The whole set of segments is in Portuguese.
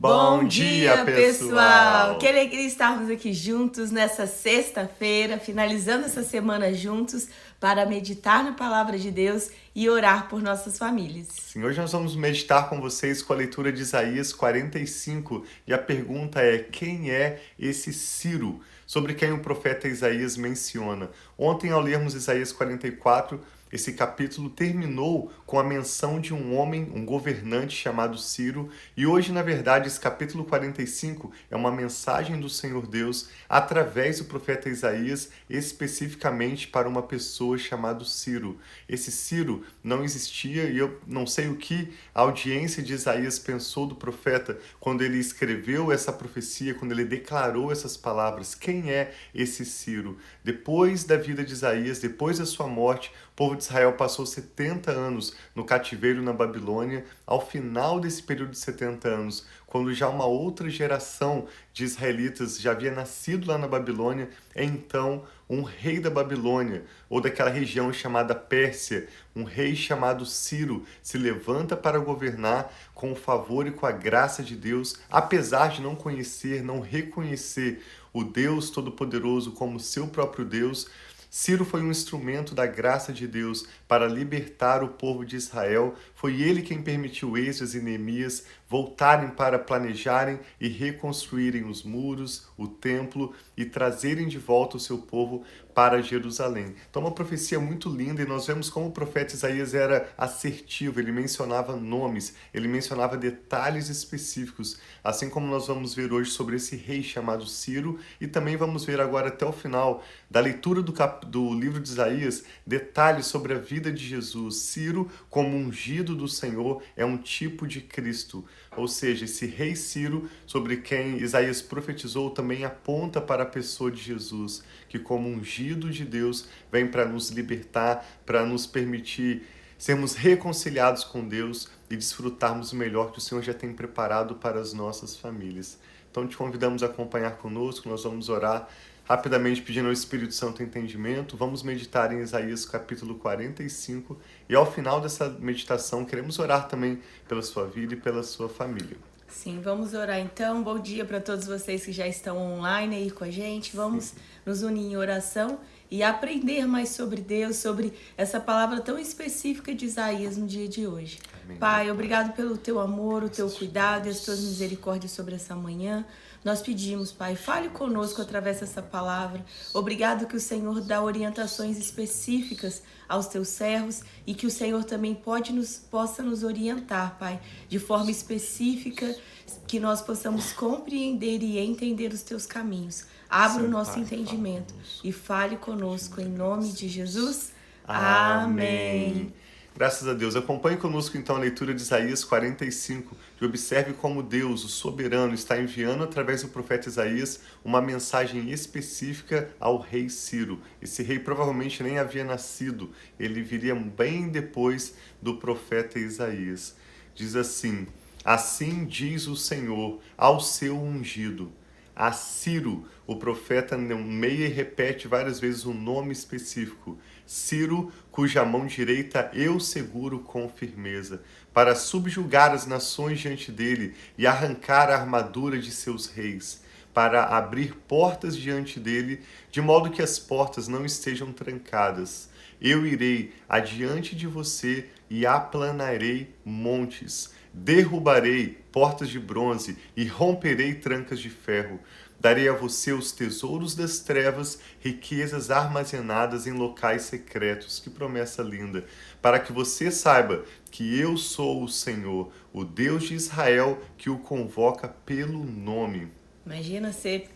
Bom dia, pessoal! Que alegria estarmos aqui juntos nessa sexta-feira, finalizando essa semana juntos para meditar na palavra de Deus e orar por nossas famílias. Sim, hoje nós vamos meditar com vocês com a leitura de Isaías 45 e a pergunta é: quem é esse Ciro? Sobre quem o profeta Isaías menciona. Ontem, ao lermos Isaías 44, esse capítulo terminou com a menção de um homem, um governante chamado Ciro, e hoje, na verdade, esse capítulo 45 é uma mensagem do Senhor Deus através do profeta Isaías, especificamente para uma pessoa chamada Ciro. Esse Ciro não existia e eu não sei o que a audiência de Isaías pensou do profeta quando ele escreveu essa profecia, quando ele declarou essas palavras. Quem é esse Ciro? Depois da vida de Isaías, depois da sua morte, o povo de Israel passou 70 anos no cativeiro na Babilônia. Ao final desse período de 70 anos, quando já uma outra geração de israelitas já havia nascido lá na Babilônia, então um rei da Babilônia, ou daquela região chamada Pérsia, um rei chamado Ciro, se levanta para governar com o favor e com a graça de Deus, apesar de não conhecer, não reconhecer o Deus Todo-Poderoso como seu próprio Deus. Ciro foi um instrumento da graça de Deus para libertar o povo de Israel. Foi ele quem permitiu Esdras e Neemias voltarem para planejarem e reconstruírem os muros, o templo e trazerem de volta o seu povo para Jerusalém. Então, uma profecia muito linda, e nós vemos como o profeta Isaías era assertivo, ele mencionava nomes, ele mencionava detalhes específicos, assim como nós vamos ver hoje sobre esse rei chamado Ciro, e também vamos ver agora até o final da leitura do livro de Isaías, detalhes sobre a vida de Jesus. Ciro, como ungido do Senhor, é um tipo de Cristo. Ou seja, esse rei Ciro, sobre quem Isaías profetizou, também aponta para a pessoa de Jesus, que como ungido de Deus vem para nos libertar, para nos permitir sermos reconciliados com Deus e desfrutarmos o melhor que o Senhor já tem preparado para as nossas famílias. Então te convidamos a acompanhar conosco, nós vamos orar rapidamente pedindo ao Espírito Santo entendimento. Vamos meditar em Isaías capítulo 45 e ao final dessa meditação queremos orar também pela sua vida e pela sua família. Sim, vamos orar então. Bom dia para todos vocês que já estão online aí com a gente. Vamos nos unir em oração e aprender mais sobre Deus, sobre essa palavra tão específica de Isaías no dia de hoje. Amém. Pai, obrigado pelo teu amor, o teu cuidado e as tuas misericórdias sobre essa manhã. Nós pedimos, Pai, fale conosco através dessa palavra. Obrigado que o Senhor dá orientações específicas aos teus servos e que o Senhor também possa nos orientar, Pai, de forma específica, que nós possamos compreender e entender os teus caminhos. Abra o nosso entendimento e fale conosco em nome de Jesus. Amém. Graças a Deus. Acompanhe conosco então a leitura de Isaías 45 e observe como Deus, o soberano, está enviando através do profeta Isaías uma mensagem específica ao rei Ciro. Esse rei provavelmente nem havia nascido, ele viria bem depois do profeta Isaías. Diz assim: assim diz o Senhor ao seu ungido. A Ciro, o profeta nomeia e repete várias vezes um nome específico. Ciro, cuja mão direita eu seguro com firmeza, para subjugar as nações diante dele e arrancar a armadura de seus reis, para abrir portas diante dele, de modo que as portas não estejam trancadas. Eu irei adiante de você e aplanarei montes. Derrubarei portas de bronze e romperei trancas de ferro. Darei a você os tesouros das trevas, riquezas armazenadas em locais secretos. Que promessa linda! Para que você saiba que eu sou o Senhor, o Deus de Israel, que o convoca pelo nome. Imagina ser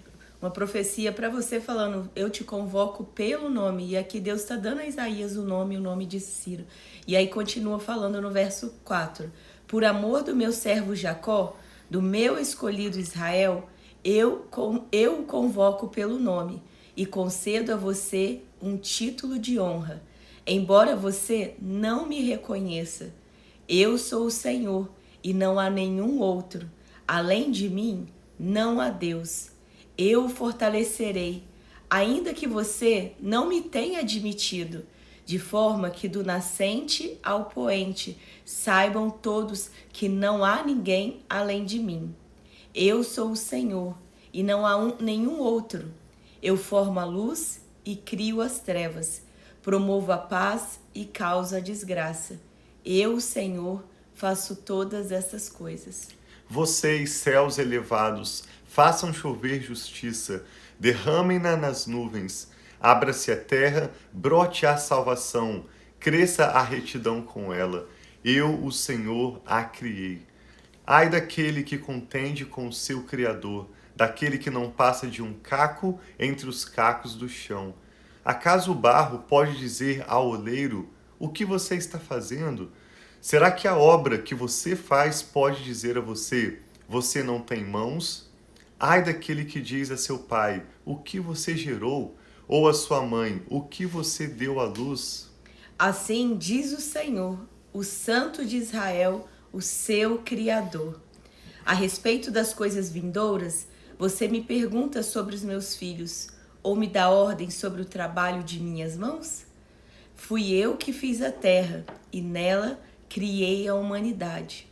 uma profecia para você falando: eu te convoco pelo nome. E aqui Deus está dando a Isaías o nome de Ciro. E aí continua falando no verso 4. Por amor do meu servo Jacó, do meu escolhido Israel, eu o convoco pelo nome e concedo a você um título de honra. Embora você não me reconheça, eu sou o Senhor e não há nenhum outro. Além de mim, não há Deus. Eu o fortalecerei, ainda que você não me tenha admitido, de forma que do nascente ao poente saibam todos que não há ninguém além de mim. Eu sou o Senhor, e não há nenhum outro. Eu formo a luz e crio as trevas. Promovo a paz e causo a desgraça. Eu, o Senhor, faço todas essas coisas. Vocês, céus elevados, façam chover justiça, derramem-na nas nuvens. Abra-se a terra, brote a salvação, cresça a retidão com ela. Eu, o Senhor, a criei. Ai daquele que contende com o seu Criador, daquele que não passa de um caco entre os cacos do chão. Acaso o barro pode dizer ao oleiro: o que você está fazendo? Será que a obra que você faz pode dizer a você: você não tem mãos? Ai daquele que diz a seu pai: o que você gerou? Ou a sua mãe: o que você deu à luz? Assim diz o Senhor, o Santo de Israel, o seu Criador. A respeito das coisas vindouras, você me pergunta sobre os meus filhos, ou me dá ordem sobre o trabalho de minhas mãos? Fui eu que fiz a terra, e nela criei a humanidade.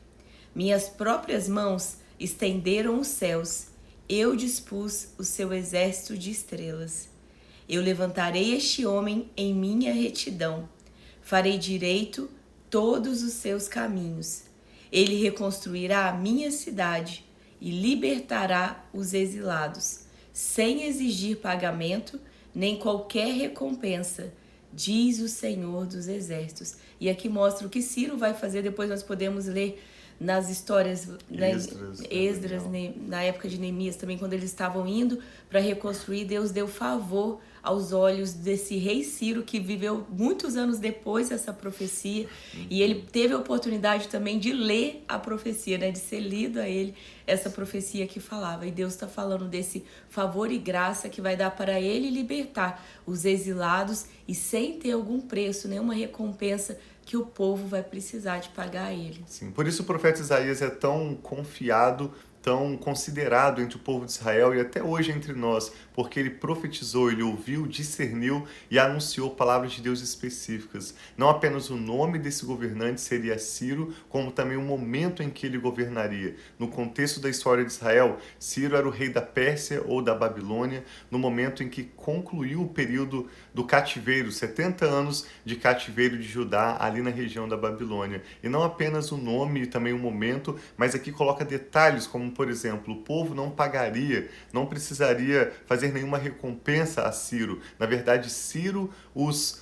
Minhas próprias mãos estenderam os céus, eu dispus o seu exército de estrelas. Eu levantarei este homem em minha retidão, farei direito todos os seus caminhos. Ele reconstruirá a minha cidade e libertará os exilados, sem exigir pagamento nem qualquer recompensa, diz o Senhor dos Exércitos. E aqui mostra o que Ciro vai fazer, depois nós podemos ler nas histórias, né, Esdras, na época de Neemias também, quando eles estavam indo para reconstruir, Deus deu favor aos olhos desse rei Ciro, que viveu muitos anos depois dessa profecia, e ele teve a oportunidade também de ler a profecia, né, de ser lido a ele essa profecia que falava. E Deus está falando desse favor e graça que vai dar para ele libertar os exilados e sem ter algum preço, nenhuma recompensa que o povo vai precisar de pagar a ele. Sim, por isso o profeta Isaías é tão confiado, tão considerado entre o povo de Israel e até hoje entre nós, porque ele profetizou, ele ouviu, discerniu e anunciou palavras de Deus específicas. Não apenas o nome desse governante seria Ciro, como também o momento em que ele governaria. No contexto da história de Israel, Ciro era o rei da Pérsia ou da Babilônia, no momento em que concluiu o período do cativeiro, 70 anos de cativeiro de Judá ali na região da Babilônia. E não apenas o nome e também o momento, mas aqui coloca detalhes como, por exemplo, o povo não pagaria, não precisaria fazer nenhuma recompensa a Ciro. Na verdade, Ciro os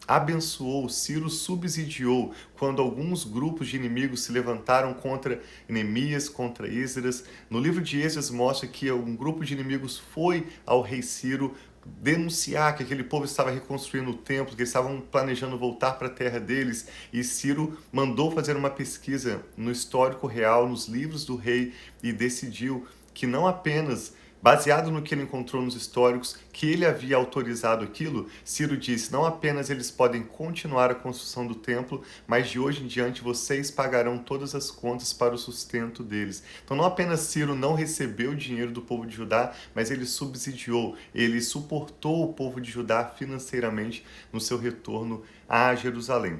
abençoou, Ciro subsidiou quando alguns grupos de inimigos se levantaram contra Neemias, contra Esdras. No livro de Esdras mostra que um grupo de inimigos foi ao rei Ciro denunciar que aquele povo estava reconstruindo o templo, que eles estavam planejando voltar para a terra deles, e Ciro mandou fazer uma pesquisa no histórico real, nos livros do rei, e decidiu que não apenas, baseado no que ele encontrou nos históricos, que ele havia autorizado aquilo. Ciro disse: não apenas eles podem continuar a construção do templo, mas de hoje em diante vocês pagarão todas as contas para o sustento deles. Então não apenas Ciro não recebeu o dinheiro do povo de Judá, mas ele subsidiou, ele suportou o povo de Judá financeiramente no seu retorno a Jerusalém.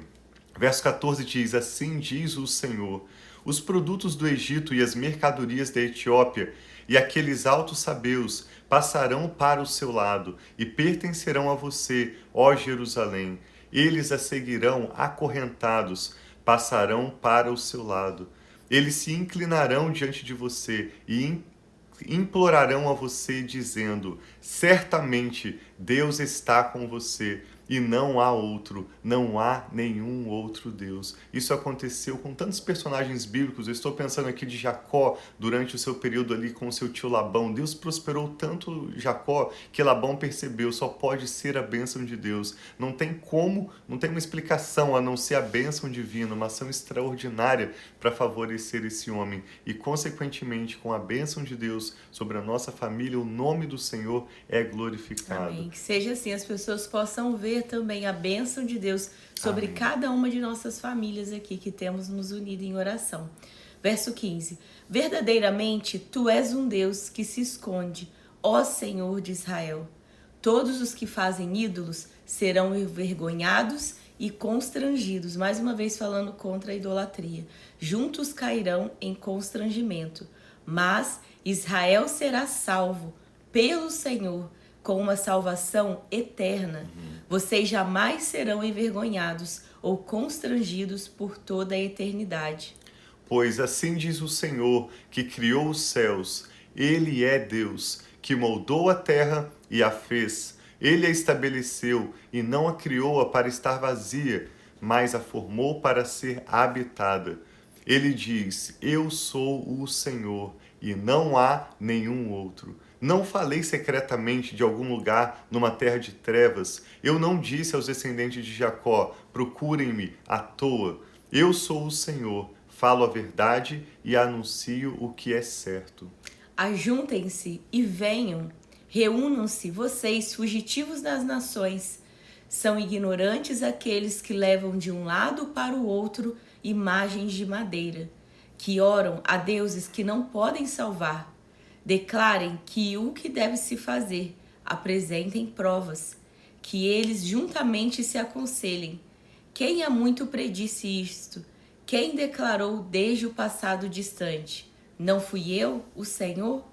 Verso 14 diz: assim diz o Senhor: os produtos do Egito e as mercadorias da Etiópia e aqueles altos sabeus passarão para o seu lado e pertencerão a você, ó Jerusalém. Eles a seguirão acorrentados, passarão para o seu lado. Eles se inclinarão diante de você e implorarão a você, dizendo: certamente Deus está com você e não há outro, não há nenhum outro Deus. Isso aconteceu com tantos personagens bíblicos. Eu estou pensando aqui de Jacó, durante o seu período ali com o seu tio Labão. Deus prosperou tanto Jacó que Labão percebeu: só pode ser a bênção de Deus. Não tem como, não tem uma explicação a não ser a bênção divina, uma ação extraordinária para favorecer esse homem. E consequentemente, com a bênção de Deus sobre a nossa família, o nome do Senhor é glorificado. Amém. Que seja assim, as pessoas possam ver também a bênção de Deus sobre Amém. cada uma de nossas famílias aqui que temos nos unido em oração. Verso 15. Verdadeiramente, tu és um Deus que se esconde, ó Senhor de Israel. Todos os que fazem ídolos serão envergonhados e constrangidos. Mais uma vez falando contra a idolatria. Juntos cairão em constrangimento. mas Israel será salvo pelo Senhor com uma salvação eterna. Vocês jamais serão envergonhados ou constrangidos por toda a eternidade. Pois assim diz o Senhor, que criou os céus. Ele é Deus, que moldou a terra e a fez. Ele a estabeleceu e não a criou para estar vazia, mas a formou para ser habitada. Ele diz: Eu sou o Senhor, e não há nenhum outro. Não falei secretamente de algum lugar numa terra de trevas. Eu não disse aos descendentes de Jacó: procurem-me à toa. Eu sou o Senhor, falo a verdade e anuncio o que é certo. Ajuntem-se e venham, reúnam-se vocês, fugitivos das nações. São ignorantes aqueles que levam de um lado para o outro imagens de madeira, que oram a deuses que não podem salvar. Declarem que o que deve se fazer, apresentem provas, que eles juntamente se aconselhem. Quem há muito predisse isto? Quem declarou desde o passado distante? Não fui eu, o Senhor?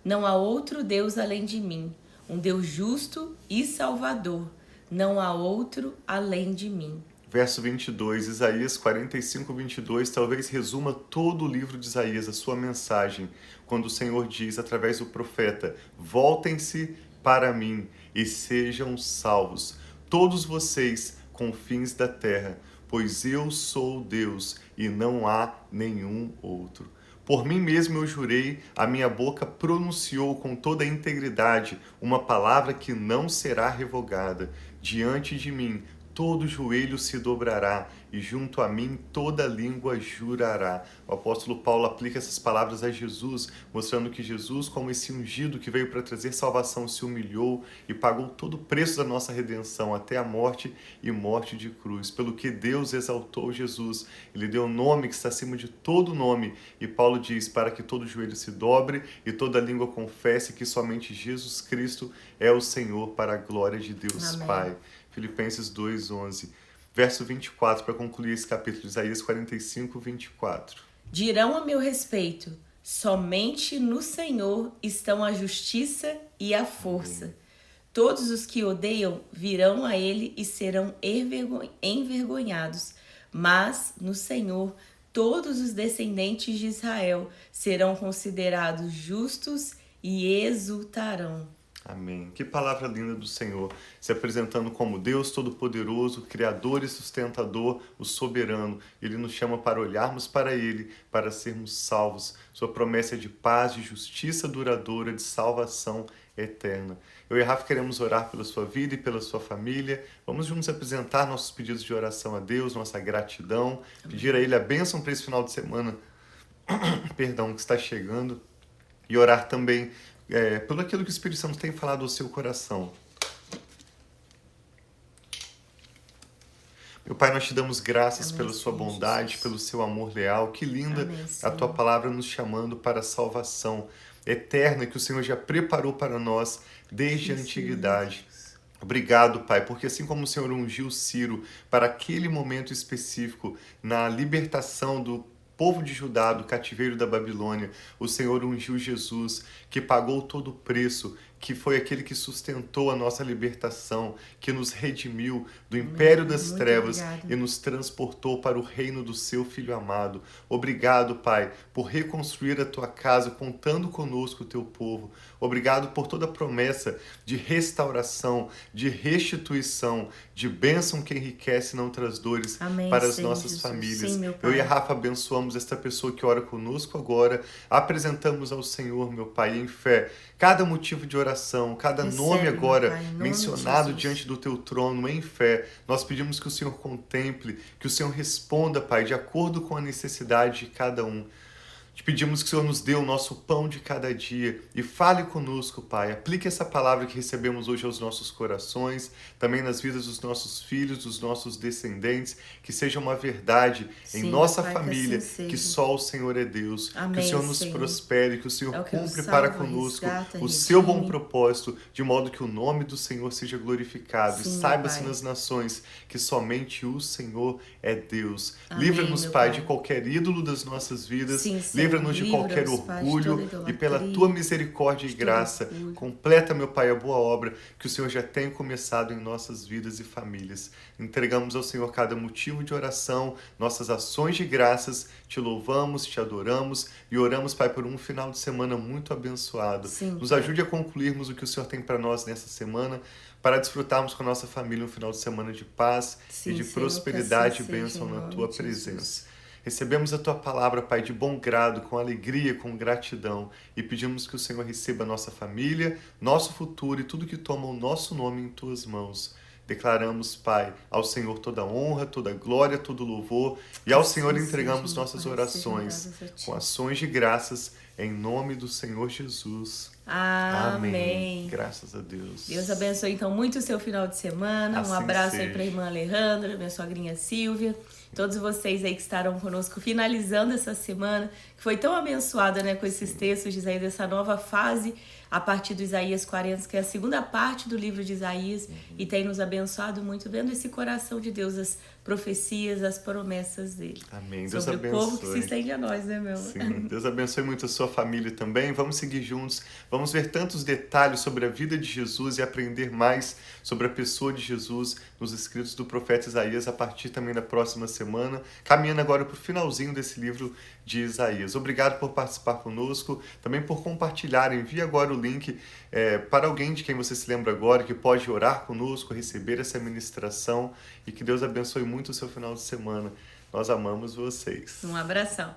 Não há outro Deus além de mim, um Deus justo e salvador. Não há outro além de mim. Verso 22, Isaías 45, 22, talvez resuma todo o livro de Isaías, a sua mensagem, quando o Senhor diz através do profeta: voltem-se para mim e sejam salvos, todos vocês, confins da terra, pois eu sou Deus e não há nenhum outro. Por mim mesmo eu jurei, a minha boca pronunciou com toda a integridade uma palavra que não será revogada. Diante de mim todo joelho se dobrará e junto a mim toda língua jurará. O apóstolo Paulo aplica essas palavras a Jesus, mostrando que Jesus, como esse ungido que veio para trazer salvação, se humilhou e pagou todo o preço da nossa redenção, até a morte e morte de cruz. Pelo que Deus exaltou Jesus, Ele deu um nome que está acima de todo nome. E Paulo diz, para que todo joelho se dobre e toda língua confesse que somente Jesus Cristo é o Senhor, para a glória de Deus Amém. Pai. Filipenses 2:11. Verso 24, para concluir esse capítulo, Isaías 45, 24. Dirão a meu respeito: somente no Senhor estão a justiça e a força. Todos os que odeiam virão a ele e serão envergonhados. Mas no Senhor todos os descendentes de Israel serão considerados justos e exultarão. Amém. Que palavra linda do Senhor, se apresentando como Deus Todo-Poderoso, Criador e Sustentador, o Soberano. Ele nos chama para olharmos para Ele, para sermos salvos. Sua promessa é de paz, de justiça duradoura, de salvação eterna. Eu e Rafa queremos orar pela sua vida e pela sua família. Vamos juntos apresentar nossos pedidos de oração a Deus, nossa gratidão, pedir a Ele a bênção para esse final de semana, perdão, que está chegando, e orar também pelo aquilo que o Espírito Santo tem falado ao seu coração. Meu Pai, nós te damos graças Amém, pela sua Senhor bondade, Jesus. pelo seu amor leal. Que linda Amém, a Senhor. tua palavra nos chamando para a salvação eterna que o Senhor já preparou para nós desde a antiguidade. Obrigado, Pai, porque assim como o Senhor ungiu Ciro para aquele momento específico na libertação do povo de Judá, do cativeiro da Babilônia, o Senhor ungiu Jesus, que pagou todo o preço, que foi aquele que sustentou a nossa libertação, que nos redimiu do império das Muito trevas obrigada. e nos transportou para o reino do seu Filho amado. Obrigado, Pai, por reconstruir a tua casa, contando conosco o teu povo. Obrigado por toda a promessa de restauração, de restituição, de bênção que enriquece e não traz dores. Amém, para as Senhor nossas Jesus. famílias. Sim, meu Eu e a Pai. Rafa abençoamos esta pessoa que ora conosco agora. Apresentamos ao Senhor, meu Pai, em fé, cada motivo de oração, cada Recebe, nome meu agora Pai, em nome de mencionado Jesus. diante do teu trono, em fé. Nós pedimos que o Senhor contemple, que o Senhor responda, Pai, de acordo com a necessidade de cada um. Te pedimos que o Senhor nos dê o nosso pão de cada dia e fale conosco, Pai. Aplique essa palavra que recebemos hoje aos nossos corações, também nas vidas dos nossos filhos, dos nossos descendentes, que seja uma verdade em Sim, nossa Pai, que família, assim que seja. só o Senhor é Deus. Amém, que o Senhor nos Senhor. prospere, que o Senhor É o que nos cumpre para salva, conosco resgata, o seu bom redime. propósito, de modo que o nome do Senhor seja glorificado. Sim, E meu saiba-se Pai. nas nações que somente o Senhor é Deus. Amém, Livra-nos, meu Pai, Pai. de qualquer ídolo das nossas vidas. Sim, Senhor. livra-nos de qualquer Livra-nos, Pai, de orgulho toda e pela idolatria, tua misericórdia e de todo graça, orgulho. completa, meu Pai, a boa obra que o Senhor já tem começado em nossas vidas e famílias. Entregamos ao Senhor cada motivo de oração, nossas ações de graças, te louvamos, te adoramos e oramos, Pai, por um final de semana muito abençoado. Sim, Nos Pai. ajude a concluirmos o que o Senhor tem para nós nessa semana, para desfrutarmos com a nossa família um final de semana de paz Sim, e de Senhor, prosperidade que e assim seja, bênção em na nome tua de presença. Jesus. Recebemos a tua palavra, Pai, de bom grado, com alegria, com gratidão, e pedimos que o Senhor receba a nossa família, nosso futuro e tudo que toma o nosso nome em tuas mãos. Declaramos, Pai, ao Senhor toda honra, toda glória, todo louvor, e ao Senhor Assim entregamos seja, meu nossas Pai, orações sejam dadas a ti. com ações de graças, em nome do Senhor Jesus. Amém. Graças a Deus. Deus abençoe então muito o seu final de semana. Um Assim abraço aí seja. para a irmã Alejandra, minha sogrinha Silvia, todos vocês aí que estarão conosco finalizando essa semana, que foi tão abençoada, né, com esses textos de Isaías, dessa nova fase a partir do Isaías 40, que é a segunda parte do livro de Isaías, e tem nos abençoado muito, vendo esse coração de Deus, as profecias, as promessas dele. Amém. Deus Sobre abençoe. o povo que se estende a nós, né, meu? Sim, Deus abençoe muito a sua família também. Vamos seguir juntos, vamos ver tantos detalhes sobre a vida de Jesus e aprender mais sobre a pessoa de Jesus nos escritos do profeta Isaías a partir também da próxima semana, caminhando agora para o finalzinho desse livro de Isaías. Obrigado por participar conosco, também por compartilhar. Envie agora o link para alguém de quem você se lembra agora, que pode orar conosco, receber essa ministração, e que Deus abençoe muito o seu final de semana. Nós amamos vocês. Um abração.